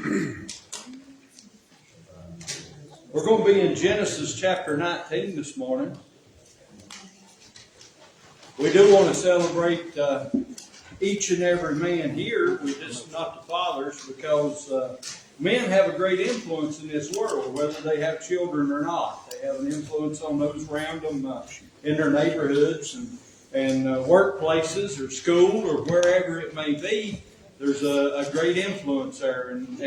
We're going to be in Genesis chapter 19 this morning. We do want to celebrate each and every man here. We just not the fathers, because men have a great influence in this world, whether they have children or not. They have an influence on those around them in their neighborhoods and workplaces or school or wherever it may be. There's a great influence there, and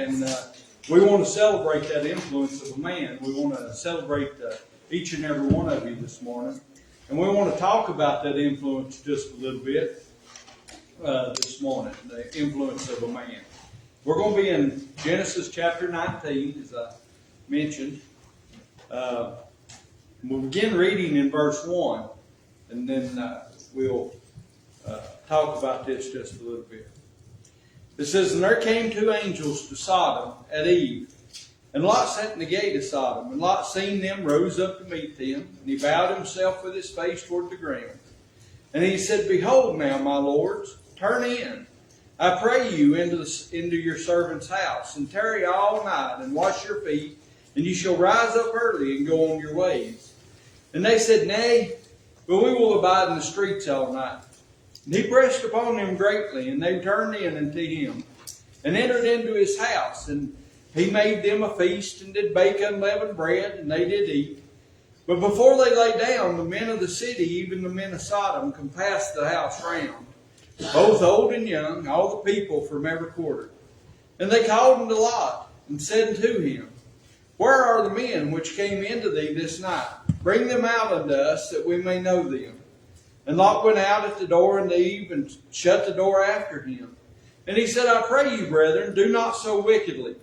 we want to celebrate that influence of a man. We want to celebrate each and every one of you this morning. And we want to talk about that influence just a little bit this morning, the influence of a man. We're going to be in Genesis chapter 19, as I mentioned. We'll begin reading in verse 1, and then we'll talk about this just a little bit. It says, "And there came two angels to Sodom at eve, and Lot sat in the gate of Sodom. And Lot, seeing them, rose up to meet them, and he bowed himself with his face toward the ground. And he said, Behold now, my lords, turn in, I pray you, into your servant's house, and tarry all night, and wash your feet, and you shall rise up early and go on your ways. And they said, Nay, but we will abide in the streets all night. And he pressed upon them greatly, and they turned in unto him, and entered into his house. And he made them a feast, and did bake unleavened bread, and they did eat. But before they lay down, the men of the city, even the men of Sodom, compassed the house round, both old and young, all the people from every quarter. And they called unto Lot, and said unto him, Where are the men which came into thee this night? Bring them out unto us, that we may know them. And Lot went out at the door in the eve, and shut the door after him. And he said, I pray you, brethren, do not so wickedly.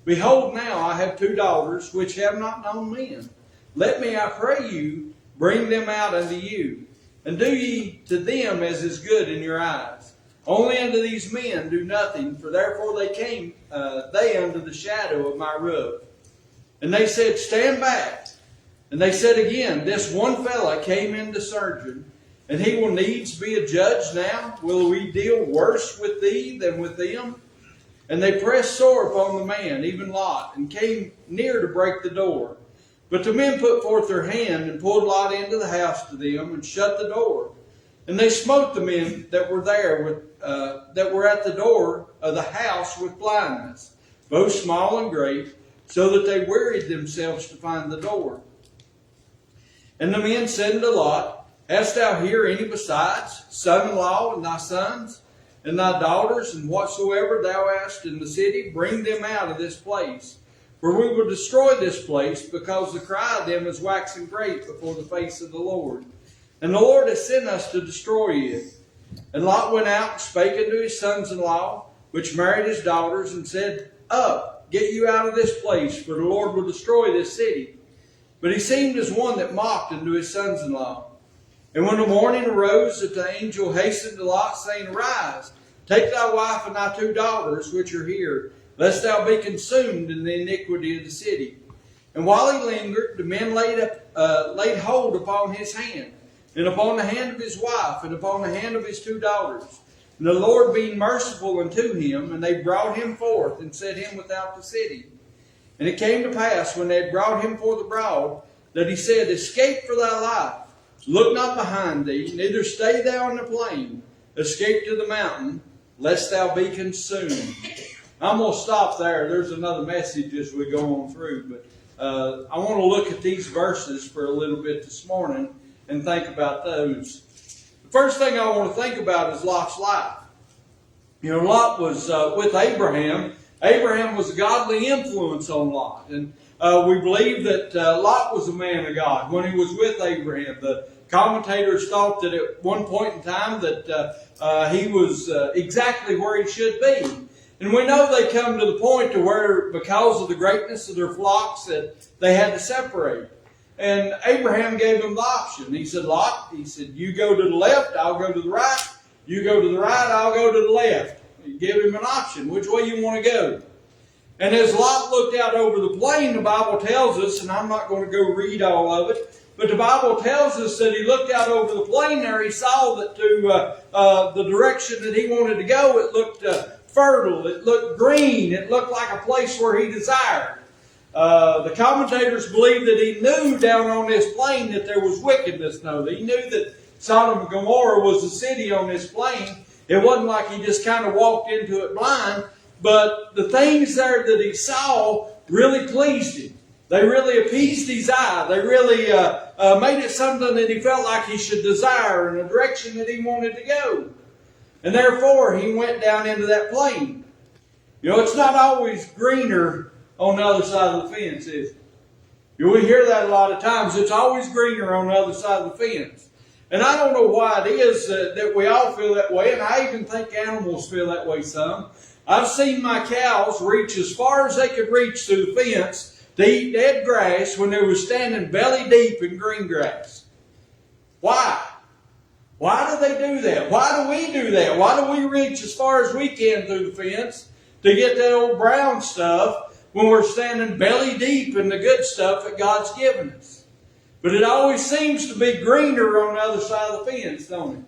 Behold, now I have two daughters, which have not known men. Let me, I pray you, bring them out unto you. And do ye to them as is good in your eyes. Only unto these men do nothing, for therefore they came they under the shadow of my roof. And they said, Stand back. And they said again, This one fellow came in to surgeon, and he will needs be a judge now. Will we deal worse with thee than with them? And they pressed sore upon the man, even Lot, and came near to break the door. But the men put forth their hand, and pulled Lot into the house to them, and shut the door. And they smote the men that were there, that were at the door of the house with blindness, both small and great, so that they wearied themselves to find the door. And the men said unto Lot, Hast thou here any besides, son-in-law, and thy sons, and thy daughters, and whatsoever thou hast in the city, bring them out of this place. For we will destroy this place, because the cry of them is waxing great before the face of the Lord. And the Lord has sent us to destroy it. And Lot went out and spake unto his sons-in-law, which married his daughters, and said, Up, get you out of this place, for the Lord will destroy this city. But he seemed as one that mocked unto his sons-in-law. And when the morning arose, that the angel hastened to Lot, saying, Arise, take thy wife and thy two daughters, which are here, lest thou be consumed in the iniquity of the city. And while he lingered, the men laid hold upon his hand, and upon the hand of his wife, and upon the hand of his two daughters. And the Lord being merciful unto him, and they brought him forth, and set him without the city. And it came to pass, when they had brought him forth abroad, that he said, Escape for thy life. Look not behind thee, neither stay thou in the plain. Escape to the mountain, lest thou be consumed. I'm going to stop there. There's another message as we go on through. But I want to look at these verses for a little bit this morning and think about those. The first thing I want to think about is Lot's life. You know, Lot was with Abraham. Abraham was a godly influence on Lot. And we believe that Lot was a man of God when he was with Abraham. The commentators thought that at one point in time that he was exactly where he should be. And we know they come to the point to where, because of the greatness of their flocks, that they had to separate. And Abraham gave him the option. He said, Lot, he said, you go to the left, I'll go to the right. You go to the right, I'll go to the left. He gave him an option, which way you want to go. And as Lot looked out over the plain, the Bible tells us, and I'm not going to go read all of it, but the Bible tells us that he looked out over the plain there. He saw that to the direction that he wanted to go, it looked fertile. It looked green. It looked like a place where he desired. The commentators believe that he knew down on this plain that there was wickedness. No, he knew that Sodom and Gomorrah was a city on this plain. It wasn't like he just kind of walked into it blind, but the things there that he saw really pleased him. They really appeased his eye. They really made it something that he felt like he should desire in a direction that he wanted to go. And therefore, he went down into that plain. You know, it's not always greener on the other side of the fence, is it? We hear that a lot of times. It's always greener on the other side of the fence. And I don't know why it is that we all feel that way, and I even think animals feel that way some. I've seen my cows reach as far as they could reach through the fence to eat dead grass when they were standing belly deep in green grass. Why? Why do they do that? Why do we do that? Why do we reach as far as we can through the fence to get that old brown stuff when we're standing belly deep in the good stuff that God's given us? But it always seems to be greener on the other side of the fence, don't it?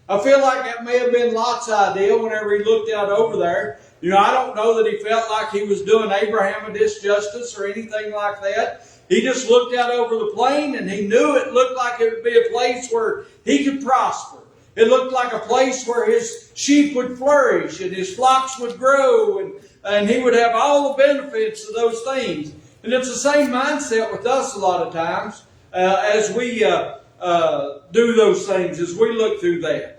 I feel like that may have been Lot's idea whenever he looked out over there. You know, I don't know that he felt like he was doing Abraham a disjustice or anything like that. He just looked out over the plain and he knew it looked like it would be a place where he could prosper. It looked like a place where his sheep would flourish and his flocks would grow and he would have all the benefits of those things. And it's the same mindset with us a lot of times as we do those things, as we look through that.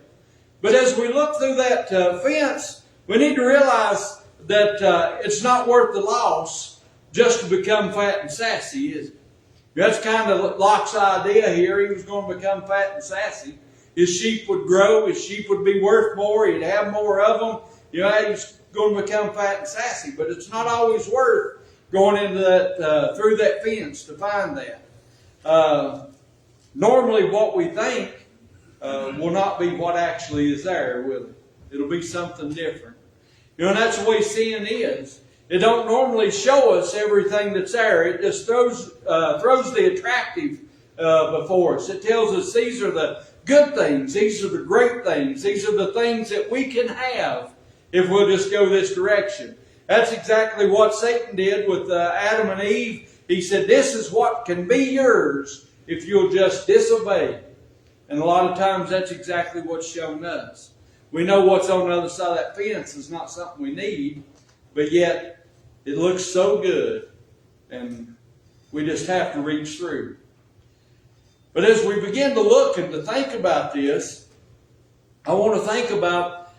But as we look through that fence, we need to realize that it's not worth the loss just to become fat and sassy, is it? That's kind of Lot's idea here. He was going to become fat and sassy. His sheep would grow. His sheep would be worth more. He'd have more of them. You know, he was going to become fat and sassy. But it's not always worth going into that through that fence to find that. Normally, what we think will not be what actually is there, will it? It'll be something different. You know, and that's the way sin is. It don't normally show us everything that's there. It just throws the attractive before us. It tells us these are the good things. These are the great things. These are the things that we can have if we'll just go this direction. That's exactly what Satan did with Adam and Eve. He said, this is what can be yours if you'll just disobey. And a lot of times that's exactly what's shown us. We know what's on the other side of that fence is not something we need, but yet it looks so good, and we just have to reach through. But as we begin to look and to think about this, I want to think about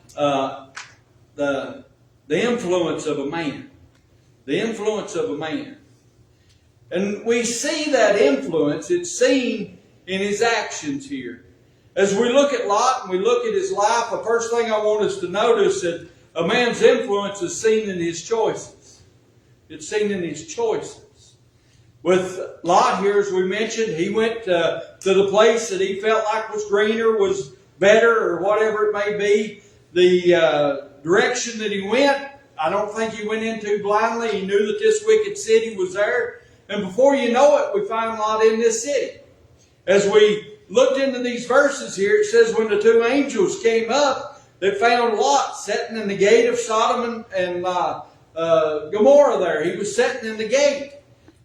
the influence of a man. The influence of a man. And we see that influence, it's seen in his actions here. As we look at Lot and we look at his life, the first thing I want us to notice that a man's influence is seen in his choices. It's seen in his choices. With Lot here, as we mentioned, he went to the place that he felt like was greener, was better, or whatever it may be. The direction that he went, I don't think he went into blindly. He knew that this wicked city was there. And before you know it, we find Lot in this city. As we looked into these verses here, it says when the two angels came up, they found Lot sitting in the gate of Sodom and Gomorrah there. He was sitting in the gate.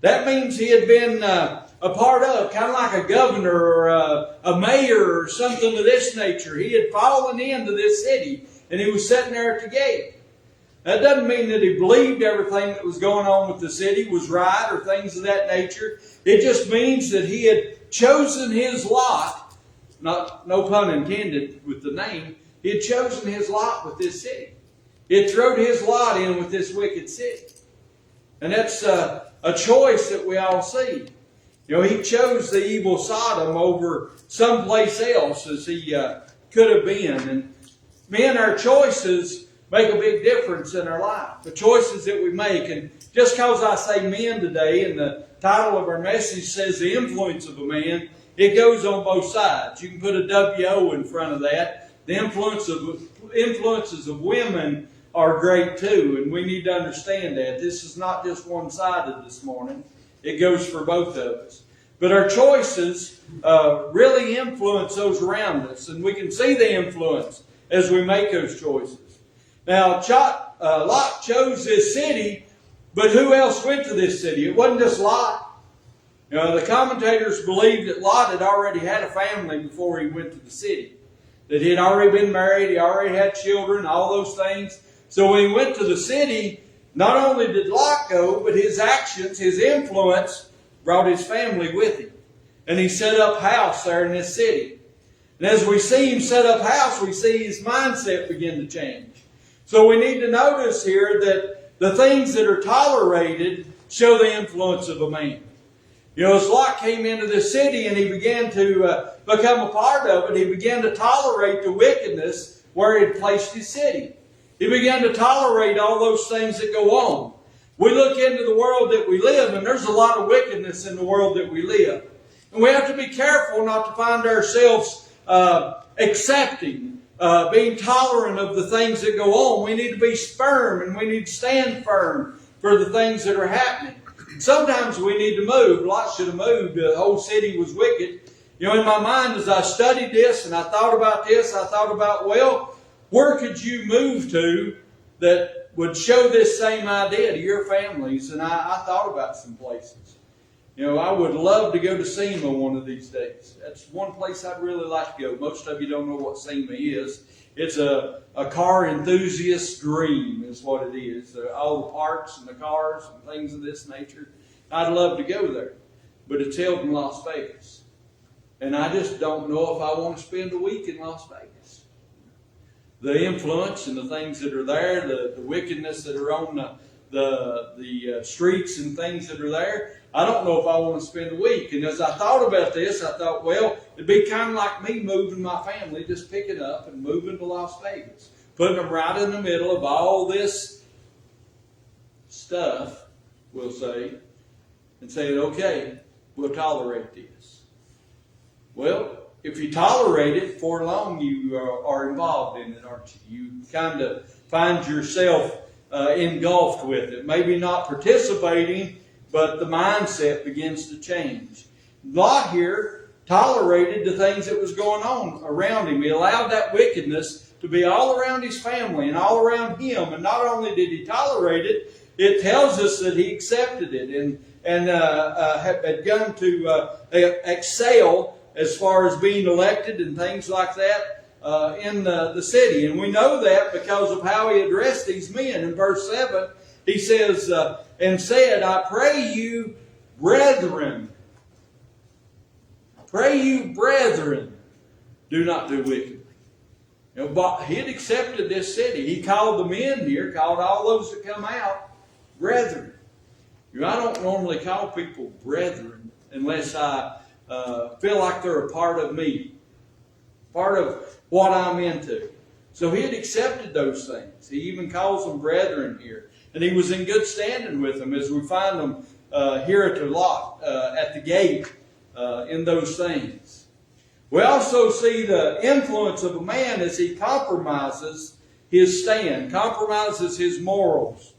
That means he had been a part of, kind of like a governor or a mayor or something of this nature. He had fallen into this city and he was sitting there at the gate. That doesn't mean that he believed everything that was going on with the city was right or things of that nature. It just means that he had chosen his lot, no pun intended with the name, he had chosen his lot with this city. He had thrown his lot in with this wicked city. And that's a choice that we all see. You know, he chose the evil Sodom over someplace else as he could have been. And men, our choices make a big difference in our life. The choices that we make. And just because I say men today, and the title of our message says the influence of a man, it goes on both sides. You can put a W-O in front of that. The influences of women are great too, and we need to understand that. This is not just one-sided this morning. It goes for both of us. But our choices really influence those around us, and we can see the influence as we make those choices. Now, Lot chose this city, but who else went to this city? It wasn't just Lot. You know, the commentators believe that Lot had already had a family before he went to the city. That he had already been married, he already had children, all those things. So when he went to the city, not only did Lot go, but his actions, his influence, brought his family with him. And he set up house there in this city. And as we see him set up house, we see his mindset begin to change. So we need to notice here that the things that are tolerated show the influence of a man. You know, as Lot came into this city and he began to become a part of it, he began to tolerate the wickedness where he had placed his city. He began to tolerate all those things that go on. We look into the world that we live, and there's a lot of wickedness in the world that we live. And we have to be careful not to find ourselves accepting, being tolerant of the things that go on. We need to be firm, and we need to stand firm for the things that are happening. Sometimes we need to move. Lot should have moved. The whole city was wicked. You know, in my mind, as I studied this and I thought about this, I thought about, well, where could you move to that would show this same idea to your families? And I thought about some places. You know, I would love to go to SEMA one of these days. That's one place I'd really like to go. Most of you don't know what SEMA is. It's a car enthusiast's dream is what it is. All the parts and the cars and things of this nature. I'd love to go there. But it's held in Las Vegas. And I just don't know if I want to spend a week in Las Vegas. The influence and the things that are there, the wickedness that are on the streets and things that are there, I don't know if I want to spend a week. And as I thought about this, I thought, well, it'd be kind of like me moving my family, just picking up and moving to Las Vegas. Putting them right in the middle of all this stuff, we'll say, and saying, okay, we'll tolerate this. Well, if you tolerate it for long, you are involved in it, aren't you? You kind of find yourself engulfed with it. Maybe not participating, but the mindset begins to change. Lot here tolerated the things that was going on around him. He allowed that wickedness to be all around his family and all around him. And not only did he tolerate it, it tells us that he accepted it and had gone to excel as far as being elected and things like that in the city. And we know that because of how he addressed these men. In verse 7, he says, and said, I pray you, brethren, do not do wickedly. You know, but he had accepted this city. He called the men here, called all those that come out, brethren. You know, I don't normally call people brethren unless I feel like they're a part of me, part of what I'm into. So he had accepted those things. He even calls them brethren here. And he was in good standing with them as we find them here at the Lot, at the gate, in those things. We also see the influence of a man as he compromises his stand, compromises his morals.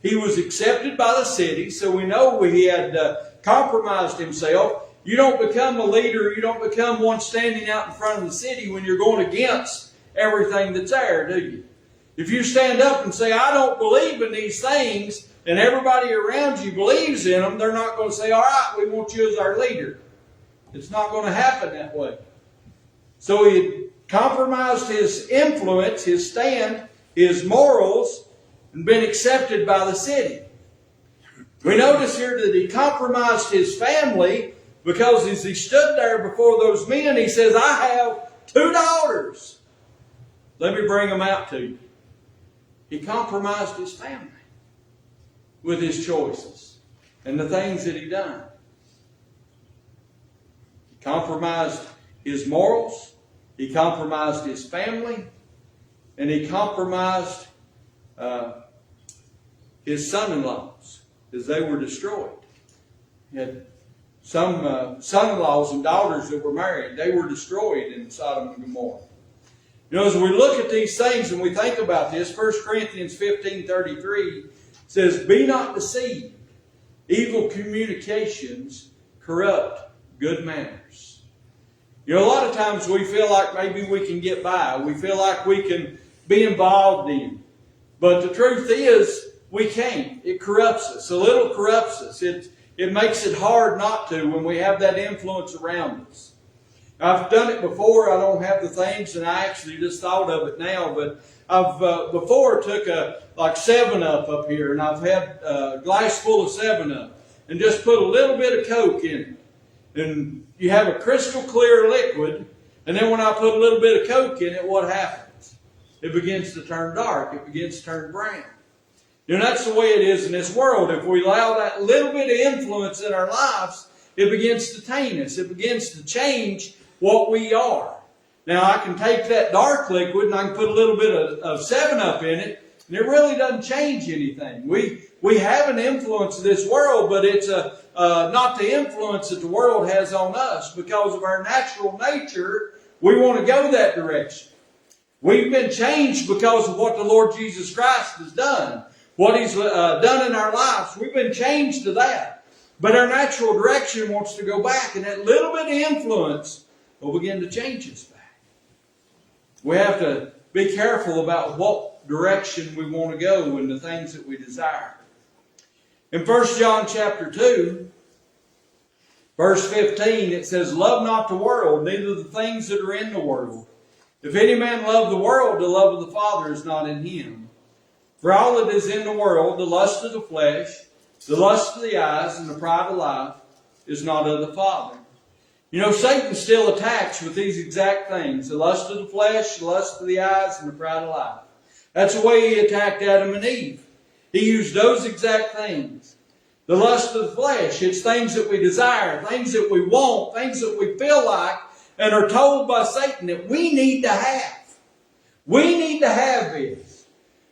He was accepted by the city, so we know he had compromised himself. You don't become a leader, you don't become one standing out in front of the city when you're going against everything that's there, do you? If you stand up and say, I don't believe in these things, and everybody around you believes in them, they're not going to say, all right, we want you as our leader. It's not going to happen that way. So he compromised his influence, his stand, his morals, and been accepted by the city. We notice here that he compromised his family because as he stood there before those men, he says, I have 2 daughters. Let me bring them out to you. He compromised his family with his choices and the things that he done. He compromised his morals. He compromised his family. And he compromised his son-in-laws as they were destroyed. He had some son-in-laws and daughters that were married. They were destroyed in Sodom and Gomorrah. You know, as we look at these things and we think about this, 1 Corinthians 15:33 says, be not deceived. Evil communications corrupt good manners. You know, a lot of times we feel like maybe we can get by. We feel like we can be involved in. But the truth is, we can't. It corrupts us. A little corrupts us. It makes it hard not to when we have that influence around us. I've done it before. I don't have the things, and I actually just thought of it now. But I've before took a like 7-Up up here, and I've had a glass full of 7-Up, and just put a little bit of Coke in it, and you have a crystal clear liquid. And then when I put a little bit of Coke in it, what happens? It begins to turn dark. It begins to turn brown. You know, that's the way it is in this world. If we allow that little bit of influence in our lives, it begins to taint us. It begins to change what we are. Now, I can take that dark liquid and I can put a little bit of 7-Up in it, and it really doesn't change anything. We have an influence in this world, but it's not the influence that the world has on us. Because of our natural nature, we want to go that direction. We've been changed because of what the Lord Jesus Christ has done. What He's done in our lives. We've been changed to that. But our natural direction wants to go back, and that little bit of influence will begin to change us back. We have to be careful about what direction we want to go and the things that we desire. In 1 John chapter 2, verse 15, it says, "Love not the world, neither the things that are in the world. If any man love the world, the love of the Father is not in him. For all that is in the world, the lust of the flesh, the lust of the eyes, and the pride of life, is not of the Father." You know, Satan still attacks with these exact things. The lust of the flesh, the lust of the eyes, and the pride of life. That's the way he attacked Adam and Eve. He used those exact things. The lust of the flesh, it's things that we desire, things that we want, things that we feel like, and are told by Satan that we need to have. We need to have this.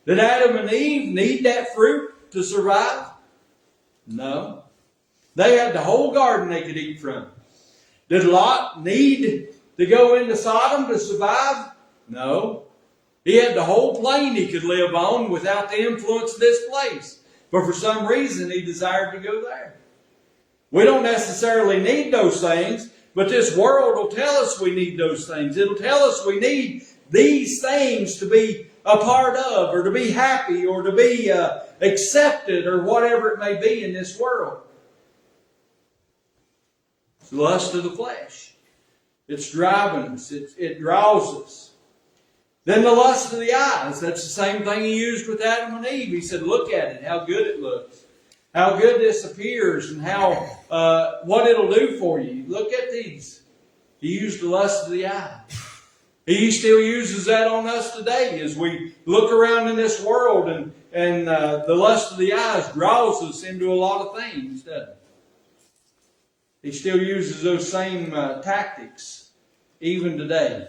Did Adam and Eve need that fruit to survive? No. They had the whole garden they could eat from. Did Lot need to go into Sodom to survive? No. He had the whole plain he could live on without the influence of this place. But for some reason he desired to go there. We don't necessarily need those things, but this world will tell us we need those things. It'll tell us we need these things to be a part of, or to be happy, or to be accepted, or whatever it may be in this world. It's the lust of the flesh. It's driving us. It draws us. Then the lust of the eyes. That's the same thing he used with Adam and Eve. He said, look at it, how good it looks. How good this appears, and how what it'll do for you. Look at these. He used the lust of the eye. He still uses that on us today as we look around in this world, and the lust of the eyes draws us into a lot of things, doesn't it? He still uses those same tactics even today.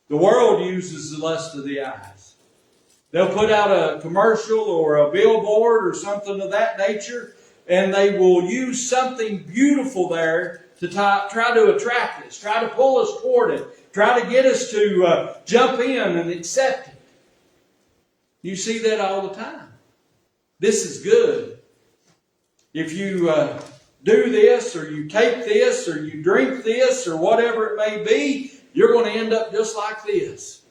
The world uses the lust of the eyes. They'll put out a commercial or a billboard or something of that nature, and they will use something beautiful there to try to attract us, try to pull us toward it, try to get us to jump in and accept it. You see that all the time. This is good. If you do this, or you take this, or you drink this, or whatever it may be, you're going to end up just like this.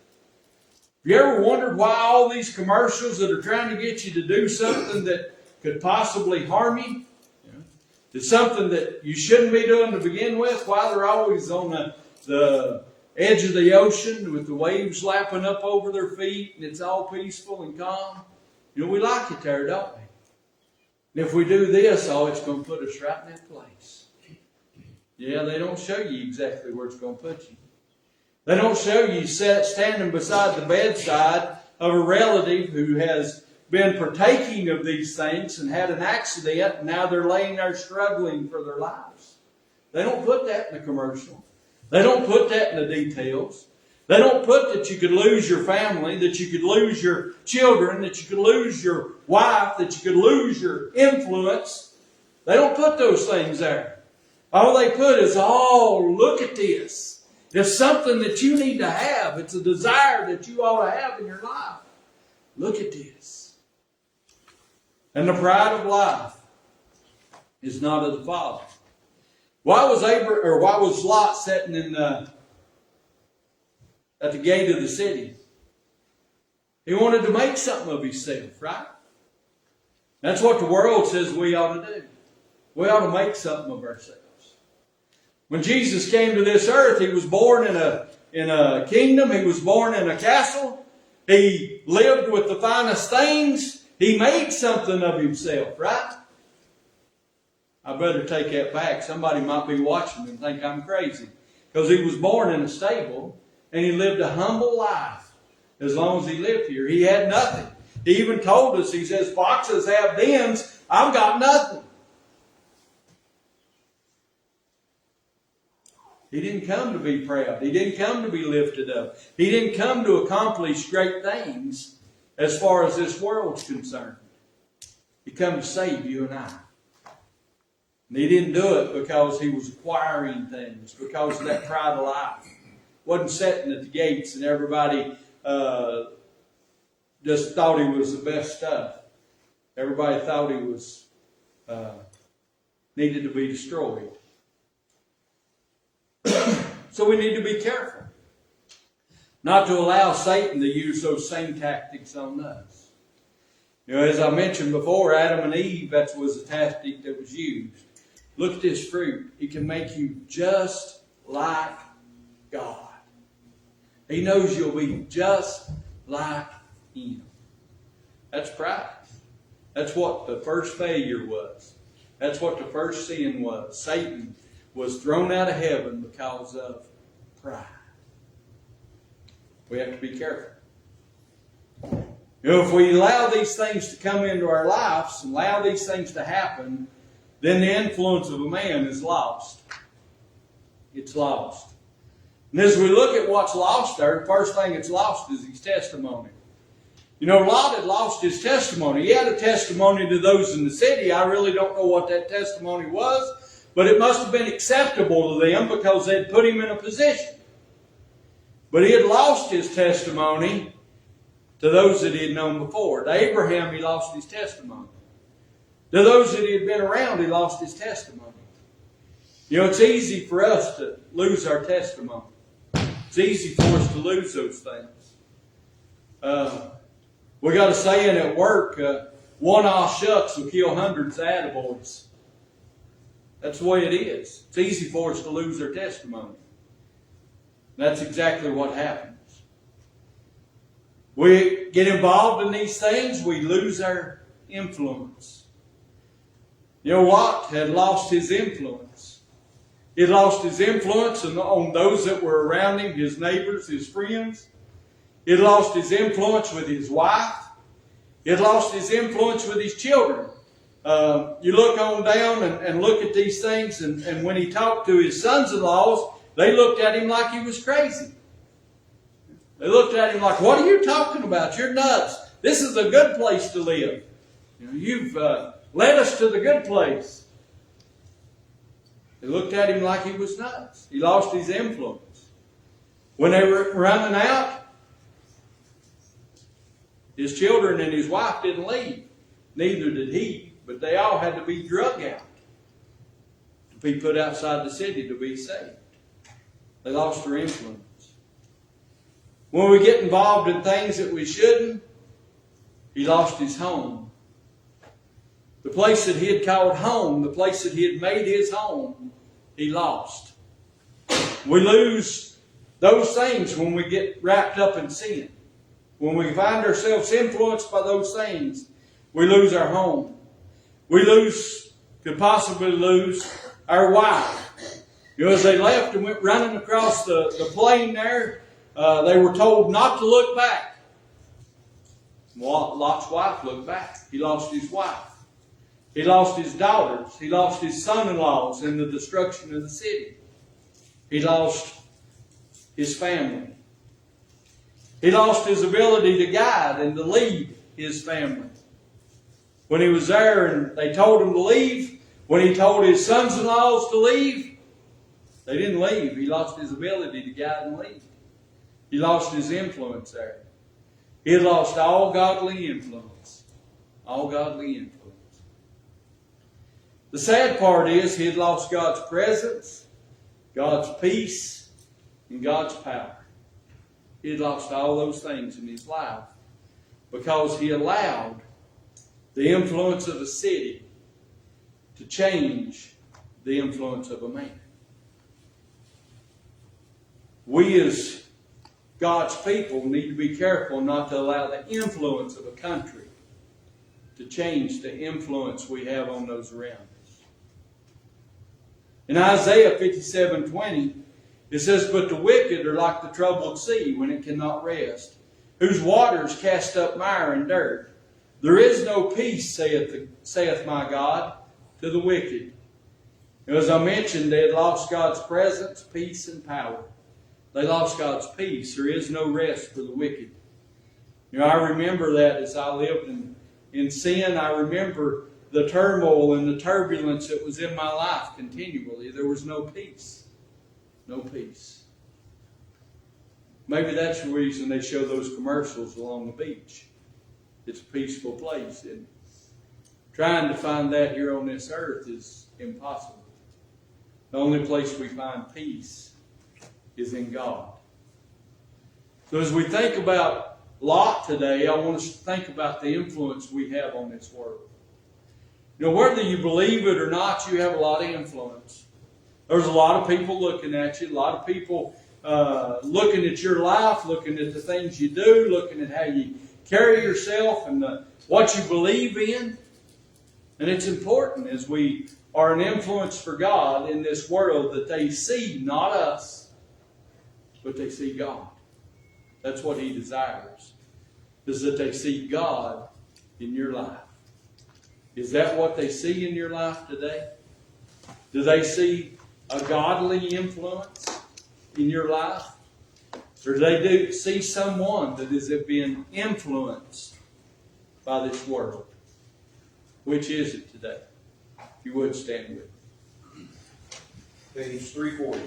Have you ever wondered why all these commercials that are trying to get you to do something that could possibly harm you? It's something that you shouldn't be doing to begin with. Why they're always on the edge of the ocean with the waves lapping up over their feet, and it's all peaceful and calm. You know, we like it there, don't we? And if we do this, it's going to put us right in that place. Yeah, they don't show you exactly where it's going to put you. They don't show you standing beside the bedside of a relative who has been partaking of these things and had an accident, and now they're laying there struggling for their lives. They don't put that in the commercial. They don't put that in the details. They don't put that you could lose your family, that you could lose your children, that you could lose your wife, that you could lose your influence. They don't put those things there. All they put is, look at this. It's something that you need to have. It's a desire that you ought to have in your life. Look at this. And the pride of life is not of the Father. Why was Lot sitting at the gate of the city? He wanted to make something of himself, right? That's what the world says we ought to do. We ought to make something of ourselves. When Jesus came to this earth, he was born in a kingdom. He was born in a castle. He lived with the finest things. He made something of himself, right? I better take that back. Somebody might be watching and think I'm crazy. Because he was born in a stable and he lived a humble life as long as he lived here. He had nothing. He even told us, he says, foxes have dens, I've got nothing. He didn't come to be proud. He didn't come to be lifted up. He didn't come to accomplish great things as far as this world's concerned. He came to save you and I. And he didn't do it because he was acquiring things, because of that pride of life. Wasn't sitting at the gates and everybody just thought he was the best stuff. Everybody thought he was needed to be destroyed. So we need to be careful not to allow Satan to use those same tactics on us. You know, as I mentioned before, Adam and Eve, that was a tactic that was used. Look at this fruit. He can make you just like God. He knows you'll be just like Him. That's pride. That's what the first failure was. That's what the first sin was. Satan was thrown out of heaven because of pride. We have to be careful. You know, if we allow these things to come into our lives and allow these things to happen, then the influence of a man is lost. It's lost. And as we look at what's lost there, the first thing that's lost is his testimony. You know, Lot had lost his testimony. He had a testimony to those in the city. I really don't know what that testimony was, but it must have been acceptable to them because they'd put him in a position. But he had lost his testimony to those that he had known before. To Abraham, he lost his testimony. To those that he had been around, he lost his testimony. You know, it's easy for us to lose our testimony. It's easy for us to lose those things. We got a saying at work, one off shucks will kill hundreds of attaboys. That's the way it is. It's easy for us to lose our testimony. That's exactly what happens. We get involved in these things, we lose our influence. You know, Lot had lost his influence. He had lost his influence on those that were around him, his neighbors, his friends. He had lost his influence with his wife. He had lost his influence with his children. You look on down and look at these things, and when he talked to his sons-in-laws, they looked at him like he was crazy. They looked at him like, what are you talking about? You're nuts. This is a good place to live. You know, you've led us to the good place. They looked at him like he was nuts. He lost his influence. When they were running out, his children and his wife didn't leave. Neither did he. But they all had to be drug out to be put outside the city to be saved. They lost their influence. When we get involved in things that we shouldn't, he lost his home. The place that he had called home, the place that he had made his home, he lost. We lose those things when we get wrapped up in sin. When we find ourselves influenced by those things, we lose our home. We could possibly lose our wife. You know, as they left and went running across the plain there, they were told not to look back. Lot's wife looked back. He lost his wife. He lost his daughters. He lost his son-in-laws in the destruction of the city. He lost his family. He lost his ability to guide and to lead his family. When he was there and they told him to leave, when he told his sons-in-laws to leave, they didn't leave. He lost his ability to guide and lead. He lost his influence there. He had lost all godly influence. All godly influence. The sad part is he had lost God's presence, God's peace, and God's power. He had lost all those things in his life because he allowed the influence of a city to change the influence of a man. We as God's people need to be careful not to allow the influence of a country to change the influence we have on those around us. In Isaiah 57:20, it says, "But the wicked are like the troubled sea when it cannot rest, whose waters cast up mire and dirt. There is no peace, saith my God, to the wicked." As I mentioned, they had lost God's presence, peace, and power. They lost God's peace. There is no rest for the wicked. I remember that as I lived in sin. I remember the turmoil and the turbulence that was in my life continually. There was no peace. No peace. Maybe that's the reason they show those commercials along the beach. It's a peaceful place. And trying to find that here on this earth is impossible. The only place we find peace is in God. So as we think about Lot today, I want us to think about the influence we have on this world. Whether you believe it or not, you have a lot of influence. There's a lot of people looking at you, a lot of people looking at your life, looking at the things you do, looking at how you carry yourself and what you believe in. And it's important as we are an influence for God in this world that they see not us, but they see God. That's what He desires, is that they see God in your life. Is that what they see in your life today? Do they see a godly influence in your life? Or do they see someone that is being influenced by this world? Which is it today? If you would stand with me. Page 340.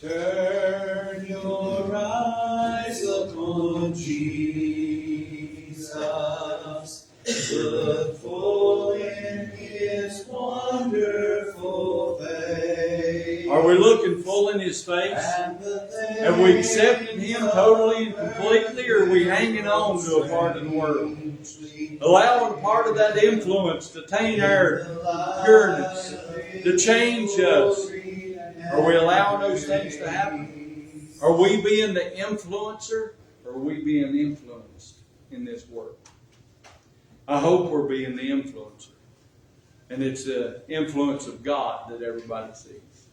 Turn your eyes upon Jesus. Look full in His wonderful face. Are we looking full in His face? Have we accepted Him totally and completely, or are we hanging on to a part of the world? Allowing part of that influence to taint our pureness, to change us. Are we allowing those things to happen? Are we being the influencer, or are we being influenced in this world? I hope we're being the influencer. And it's the influence of God that everybody sees.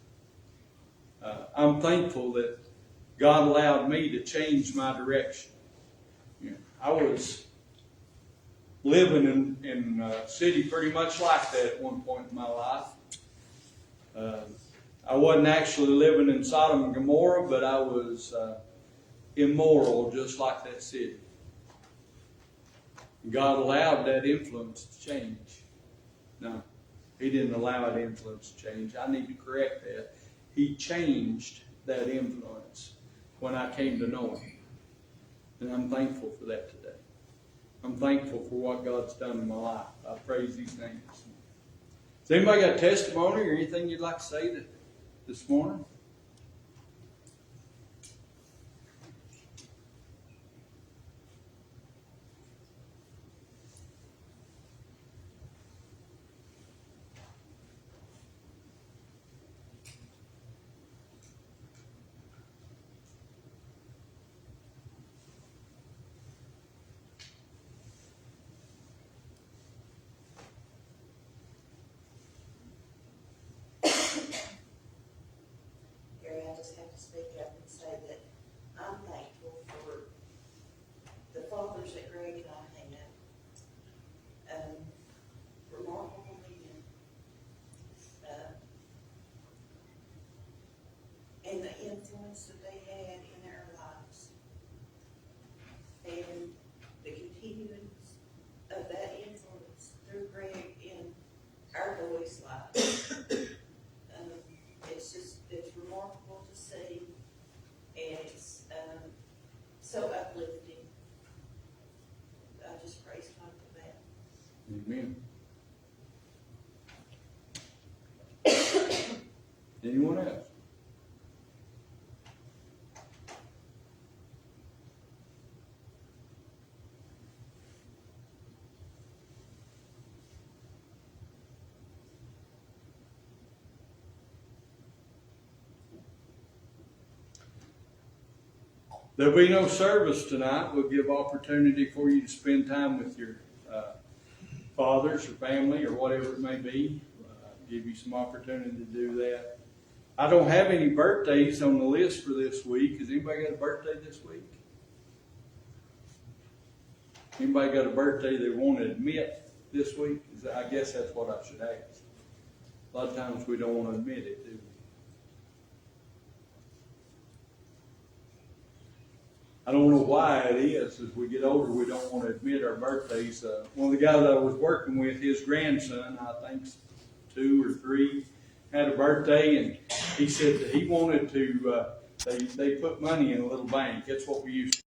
I'm thankful that God allowed me to change my direction. I was living in a city pretty much like that at one point in my life. I wasn't actually living in Sodom and Gomorrah, but I was immoral just like that city. God allowed that influence to change. No, He didn't allow that influence to change. I need to correct that. He changed that influence when I came to know Him. And I'm thankful for that today. I'm thankful for what God's done in my life. I praise His name. Has anybody got a testimony or anything you'd like to say this morning? I just have to speak up and say that I'm thankful for the fathers that Greg and I had. Remarkable men. And the influence that they had in our lives. And the continuance of that influence through Greg in our boys' lives. It's remarkable to see, and it's so uplifting. I just praise God for that. Amen. Anyone else? There'll be no service tonight. We'll give opportunity for you to spend time with your fathers or family or whatever it may be. Give you some opportunity to do that. I don't have any birthdays on the list for this week. Has anybody got a birthday this week? Anybody got a birthday they want to admit this week? I guess that's what I should ask. A lot of times we don't want to admit it, do we? I don't know why it is. As we get older, we don't want to admit our birthdays. One of the guys I was working with, his grandson, I think 2 or 3, had a birthday, and he said that he wanted to. They put money in a little bank. That's what we used to